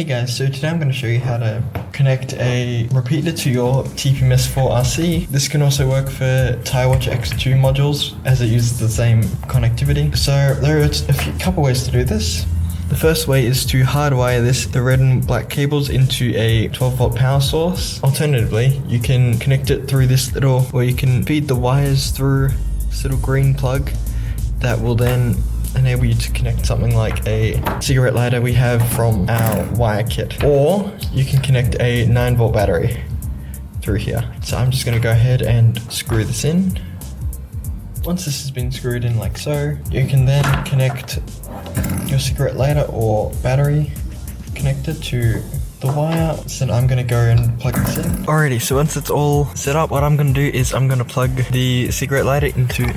Hey guys, so today I'm going to show you how to connect a repeater to your Tpms 4RC. This can also work for TiWatch X2 modules as it uses the same connectivity. So there are a couple ways to do this. The first way is to hardwire the red and black cables into a 12 volt power source. Alternatively, you can connect it through this little, or you can feed the wires through this little green plug that will then enable you to connect something like a cigarette lighter we have from our wire kit. Or you can connect a 9 volt battery through here. So I'm just going to go ahead and screw this in. Once this has been screwed in like so, you can then connect your cigarette lighter or battery connector to the wire. So I'm going to go and plug this in. Alrighty, so once it's all set up, what I'm going to do is I'm going to plug the cigarette lighter into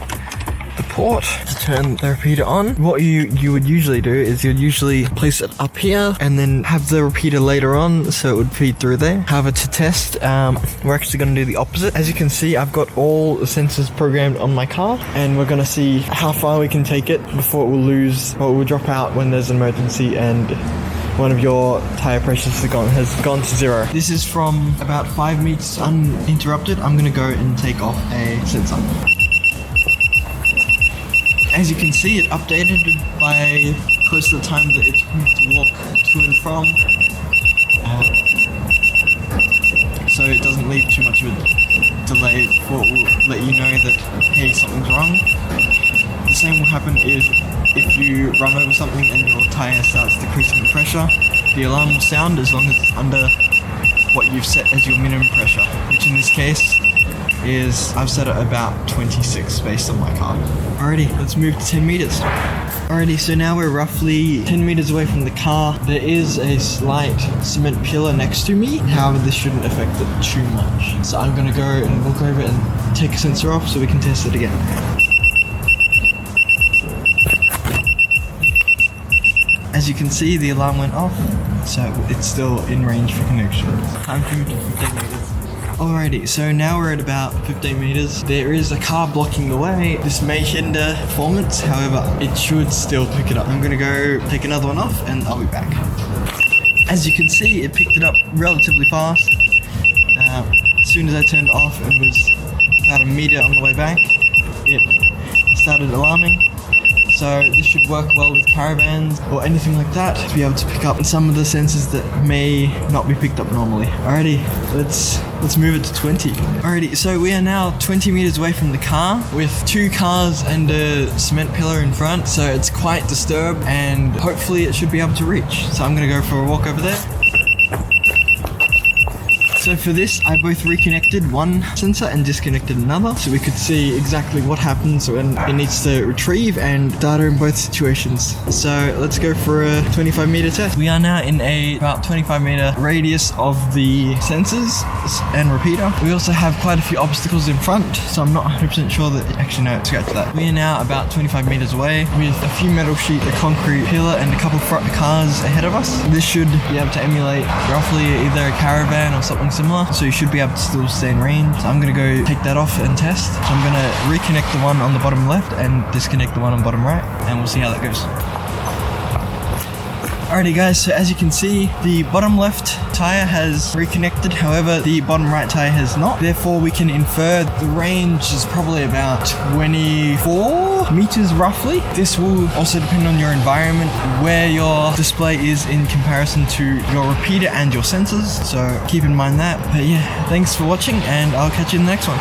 the port to turn the repeater on. What you would usually do is you'd usually place it up here and then have the repeater later on so it would feed through there. However, to test, we're actually going to do the opposite. As you can see, I've got all the sensors programmed on my car, and we're going to see how far we can take it before it will lose, or it will drop out when there's an emergency and one of your tire pressures has gone to zero. This is from about 5 meters uninterrupted. I'm going to go and take off a sensor. As you can see, it updated by close to the time that it took me to walk to and from. So it doesn't leave too much of a delay before it will let you know that, hey, something's wrong. The same will happen if you run over something and your tire starts decreasing the pressure. The alarm will sound as long as it's under what you've set as your minimum pressure, which in this case is, I've set it about 26 based on my car. Alrighty, let's move to 10 meters. Alrighty, so now we're roughly 10 meters away from the car. There is a slight cement pillar next to me. However, this shouldn't affect it too much. So I'm gonna go and walk over and take a sensor off so we can test it again. As you can see, the alarm went off, so it's still in range for connection. Time to move to 15 meters. Alrighty, so now we're at about 15 meters. There is a car blocking the way. This may hinder performance, however, it should still pick it up. I'm gonna go take another one off and I'll be back. As you can see, it picked it up relatively fast. As soon as I turned off, it was about a meter on the way back. It started alarming. So this should work well with caravans or anything like that to be able to pick up some of the sensors that may not be picked up normally. Alrighty, let's move it to 20. Alrighty, so we are now 20 meters away from the car with 2 cars and a cement pillar in front. So it's quite disturbed and hopefully it should be able to reach. So I'm gonna go for a walk over there. So for this, I both reconnected one sensor and disconnected another so we could see exactly what happens when it needs to retrieve and data in both situations. So let's go for a 25 meter test. We are now in about 25 meter radius of the sensors and repeater. We also have quite a few obstacles in front, so I'm not 100% sure that, actually no, scratch that. We are now about 25 meters away with a few metal sheet, a concrete pillar and a couple front cars ahead of us. This should be able to emulate roughly either a caravan or something similar, so you should be able to still stay in range. So I'm going to go take that off and test. So I'm going to reconnect the one on the bottom left and disconnect the one on the bottom right, and we'll see how that goes. Alrighty guys, so as you can see, the bottom left tire has reconnected, however the bottom right tire has not. Therefore we can infer the range is probably about 24 meters roughly. This will also depend on your environment, where your display is in comparison to your repeater and your sensors, so keep in mind that. But yeah, thanks for watching and I'll catch you in the next one.